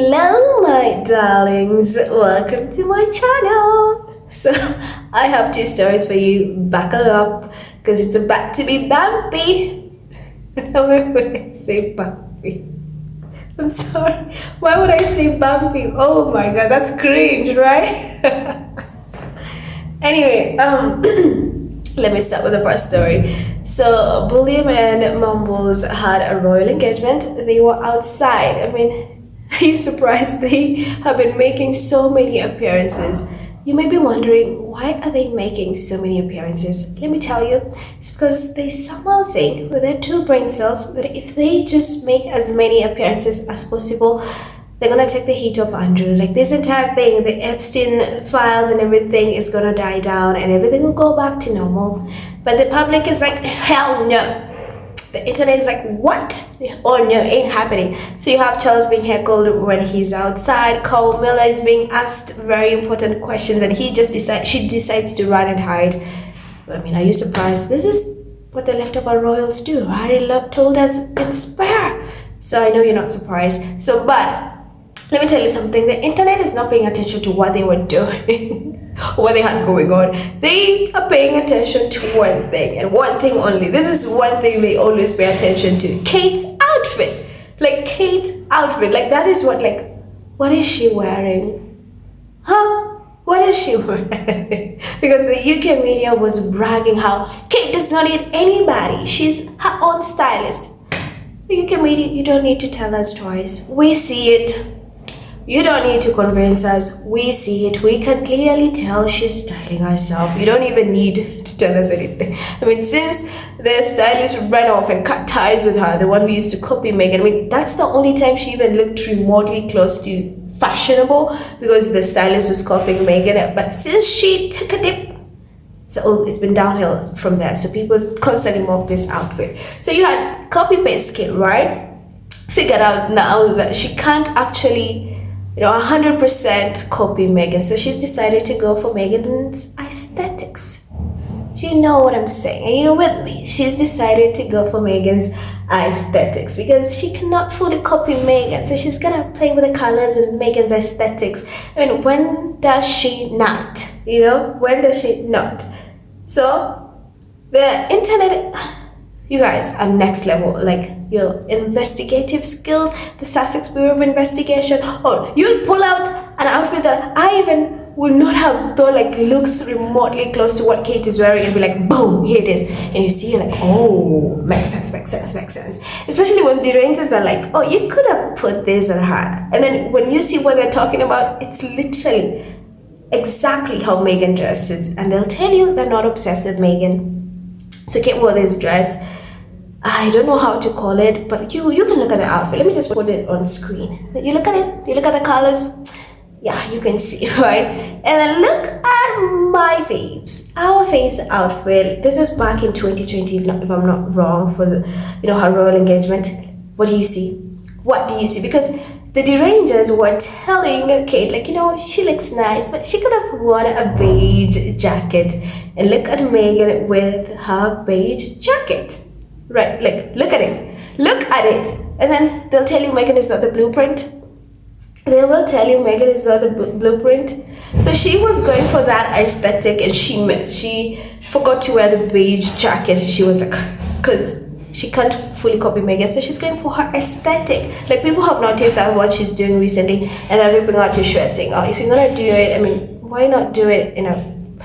Hello my darlings, welcome to my channel. So I have two stories for you. Buckle up because it's about to be bumpy. Why would I say bumpy? I'm sorry, why would I say bumpy? Oh my god, that's cringe, right? Anyway, let me start with the first story. So William and Mumbles had a royal engagement. They were outside. I mean, are you surprised? They have been making so many appearances. You may be wondering, why are they making so many appearances? Let me tell you, it's because they somehow think with their two brain cells that if they just make as many appearances as possible, they're gonna take the heat off Andrew. Like this entire thing, the Epstein files and everything is gonna die down and everything will go back to normal. But the public is like, hell no. The internet is like, what? Oh no, ain't happening. So you have Charles being heckled when he's outside. Cole Miller is being asked very important questions and she decides to run and hide. I mean, are you surprised? This is what the leftover royals do. Harry told us in Spare. So I know you're not surprised. So, but let me tell you something. The internet is not paying attention to what they were doing. What they had going on. They are paying attention to one thing and one thing only. This is one thing they always pay attention to. Kate's outfit. Like Kate's outfit. Like that is what is she wearing? Huh? What is she wearing? Because the UK media was bragging how Kate does not need anybody. She's her own stylist. The UK media, you don't need to tell us twice. We see it. You don't need to convince us. We see it. We can clearly tell she's styling herself. You don't even need to tell us anything. I mean, since the stylist ran off and cut ties with her, the one who used to copy Meghan, I mean, that's the only time she even looked remotely close to fashionable because the stylist was copying Meghan. But since she took a dip, so it's been downhill from there. So people constantly mock this outfit. So you had copy-paste skill, right? Figured out now that she can't actually 100% copy Meghan, so she's decided to go for Meghan's aesthetics. Do you know what I'm saying? Are you with me? She's decided to go for Meghan's aesthetics because she cannot fully copy Meghan, so she's gonna play with the colors and Meghan's aesthetics. I mean, when does she not? When does she not? So the internet, you guys are next level. Like your investigative skills, the Sussex Bureau of Investigation. Oh, you'll pull out an outfit that I even would not have thought looks remotely close to what Kate is wearing and be like, boom, here it is. And you see like, oh, makes sense. Especially when the rangers are like, oh, you could have put this on her. And then when you see what they're talking about, it's literally exactly how Meghan dresses. And they'll tell you they're not obsessed with Meghan. So Kate wore this dress. I don't know how to call it, but you can look at the outfit. Let me just put it on screen. You look at it, you look at the colors. Yeah, you can see, right? And then look at my faves. Our faves outfit. This was back in 2020, if I'm not wrong, for the, her royal engagement. What do you see? What do you see? Because the derangers were telling Kate, she looks nice, but she could have worn a beige jacket. And look at Meghan with her beige jacket. Right, look at it. Look at it. And then they'll tell you Meghan is not the blueprint. They will tell you Meghan is not the blueprint. So she was going for that aesthetic and she missed. She forgot to wear the beige jacket. She was like, because she can't fully copy Meghan. So she's going for her aesthetic. Like people have noticed that what she's doing recently and they're ripping out her shirt saying, oh, if you're going to do it, I mean, why not do it in a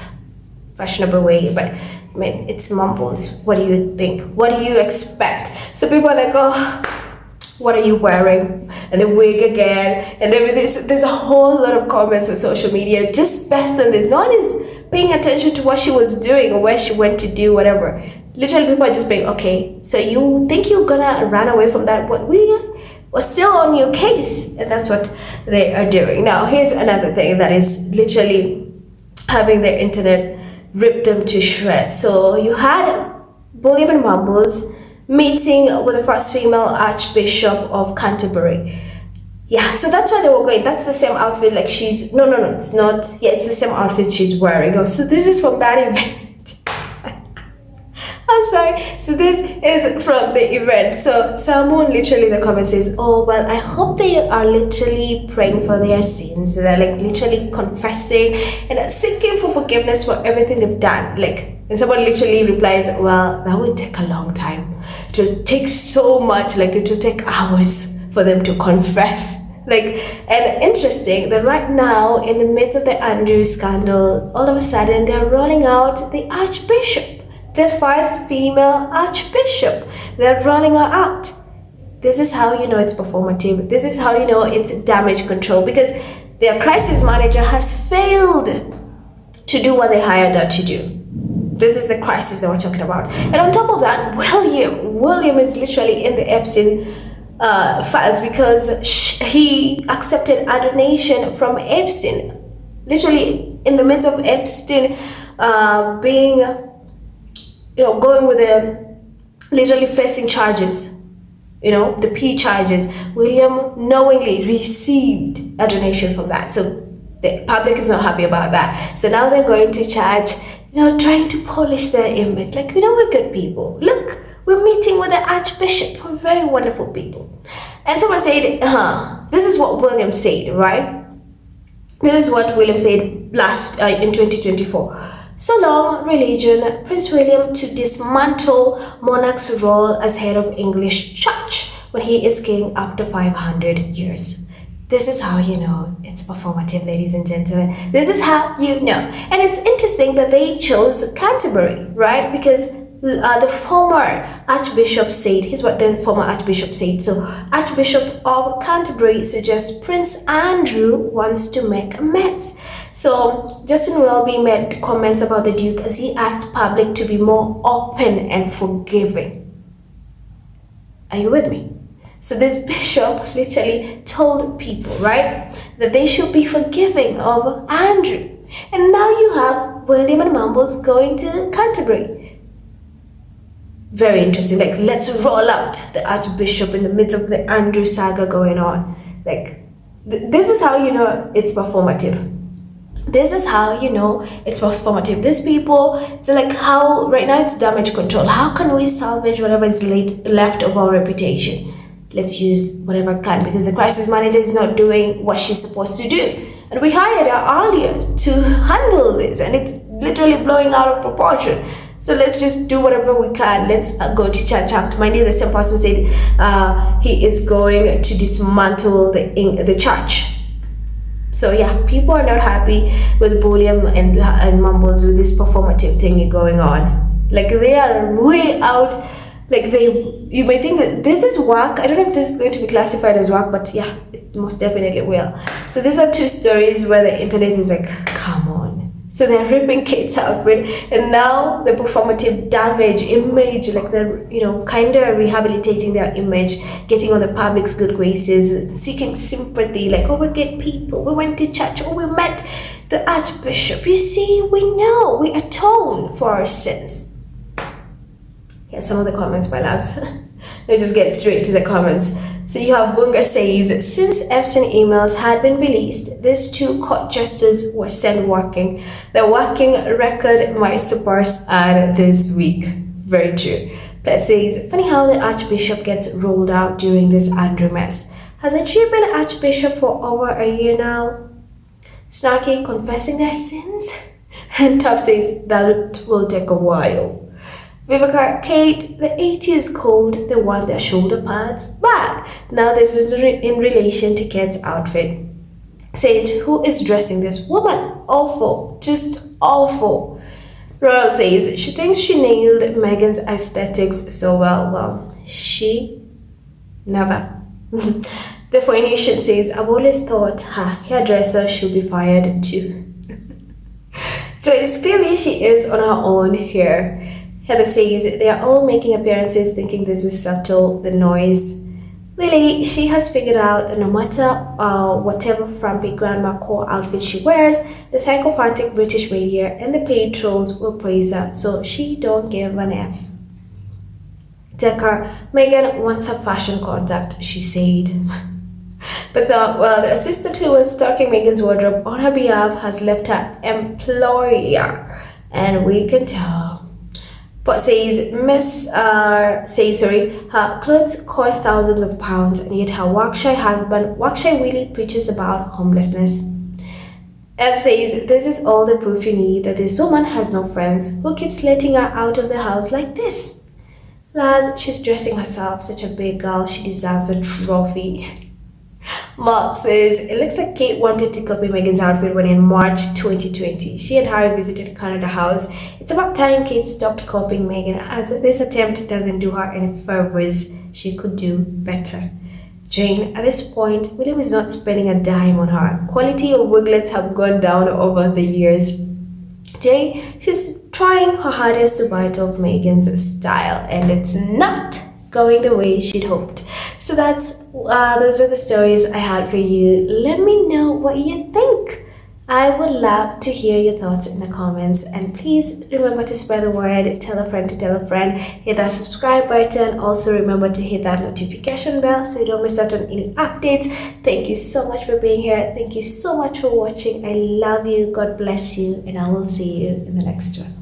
fashionable way? But I mean, it's Mumbles. What do you think? What do you expect? So people are like, oh, what are you wearing? And the wig again. And everything. There's a whole lot of comments on social media just based on this. No one is paying attention to what she was doing or where she went to do whatever. Literally, people are just being, okay, so you think you're gonna run away from that? But we were still on your case. And that's what they are doing. Now, here's another thing that is literally having their internet rip them to shreds. So you had William and Mumbles meeting with the first female archbishop of Canterbury. Yeah, so that's why they were going. That's the same outfit she's... No, it's not. Yeah, it's the same outfit she's wearing. Oh, so this is from that event. I'm sorry. So this is from the event. So someone literally in the comment says, oh well, I hope they are literally praying for their sins. They're like literally confessing and seeking for forgiveness for everything they've done. Like, and someone literally replies, well, that would take a long time. It will take so much, like it will take hours for them to confess. Like, and interesting that right now in the midst of the Andrew scandal, all of a sudden they're rolling out the archbishop, the first female archbishop. They're rolling her out. This is how you know it's performative. This is how you know it's damage control, because their crisis manager has failed to do what they hired her to do. This is the crisis that we're talking about. And on top of that, William is literally in the Epstein files, because he accepted a donation from Epstein, literally in the midst of Epstein being, going with the literally facing charges, the P charges. William knowingly received a donation from that, so the public is not happy about that. So now they're going to charge, trying to polish their image, like, we're good people. Look, we're meeting with the archbishop. We're very wonderful people. And someone said, this is what William said, right? This is what William said in 2024. So long, religion, Prince William to dismantle monarch's role as head of English church when he is king after 500 years. This is how you know it's performative, ladies and gentlemen. This is how you know. And it's interesting that they chose Canterbury, right? Because the former archbishop said, here's what the former archbishop said. So Archbishop of Canterbury suggests Prince Andrew wants to make amends. So Justin Welby made comments about the Duke as he asked public to be more open and forgiving. Are you with me? So this bishop literally told people, right, that they should be forgiving of Andrew. And now you have William and Mumbles going to Canterbury. Very interesting. Like, let's roll out the archbishop in the midst of the Andrew saga going on. Like, this is how you know it's performative. This is how you know it's performative. These people, it's like how right now it's damage control. How can we salvage whatever is left of our reputation? Let's use whatever can, because the crisis manager is not doing what she's supposed to do. And we hired her earlier to handle this, and it's literally blowing out of proportion. So let's just do whatever we can. Let's go to church act. Mind you, the same person said he is going to dismantle the church. So yeah, people are not happy with William and Mumbles with this performative thing going on. Like, they are way out. Like, you may think that this is work. I don't know if this is going to be classified as work, but yeah, it most definitely will. So these are two stories where the internet is like, come on. So they're ripping Kate's outfit, and now the performative damage image, like they're, kind of rehabilitating their image, getting on the public's good graces, seeking sympathy, like, oh, we're good people, we went to church, oh, we met the archbishop. You see, we know, we atone for our sins. Here's some of the comments, my loves. Let's just get straight to the comments. So you have Bunga says, since Epstein emails had been released, these two court jesters were sent working. The working record might surpass ad this week. Very true. Plus says, funny how the archbishop gets rolled out during this Andrew mess. Hasn't she been archbishop for over a year now? Snarky confessing their sins? And Top says, that will take a while. Vivica, Kate, the 80s called the one their shoulder pads bad. Now this is in relation to Kate's outfit. Said, who is dressing this woman? Awful, just awful. Royal says, she thinks she nailed Meghan's aesthetics so well. Well, she never. The Phoenician says, I've always thought her hairdresser should be fired too. So it's clearly she is on her own here. Heather says, they are all making appearances thinking this will settle the noise. Lily, she has figured out that no matter whatever frumpy grandma core outfit she wears, the sycophantic British media and the paid trolls will praise her, so she don't give an F. Decker, Meghan wants her fashion contact, she said. But the assistant who was stocking Meghan's wardrobe on her behalf has left her employer, and we can tell. But says her clothes cost thousands of pounds, and yet her workshy husband really preaches about homelessness. Eb says this is all the proof you need that this woman has no friends who keeps letting her out of the house like this. Plus, she's dressing herself, such a big girl, she deserves a trophy. Mark says, it looks like Kate wanted to copy Meghan's outfit when in March 2020, she and Harry visited Canada House. It's about time Kate stopped copying Meghan, as this attempt doesn't do her any favors. She could do better. Jane, at this point, William is not spending a dime on her. Quality of wiglets have gone down over the years. Jane, she's trying her hardest to bite off Meghan's style, and it's not going the way she'd hoped. So those are the stories I had for you. Let me know what you think. I would love to hear your thoughts in the comments, and please remember to spread the word, tell a friend to tell a friend, hit that subscribe button. Also remember to hit that notification bell so you don't miss out on any updates. Thank you so much for being here. Thank you so much for watching. I love you. God bless you, and I will see you in the next one.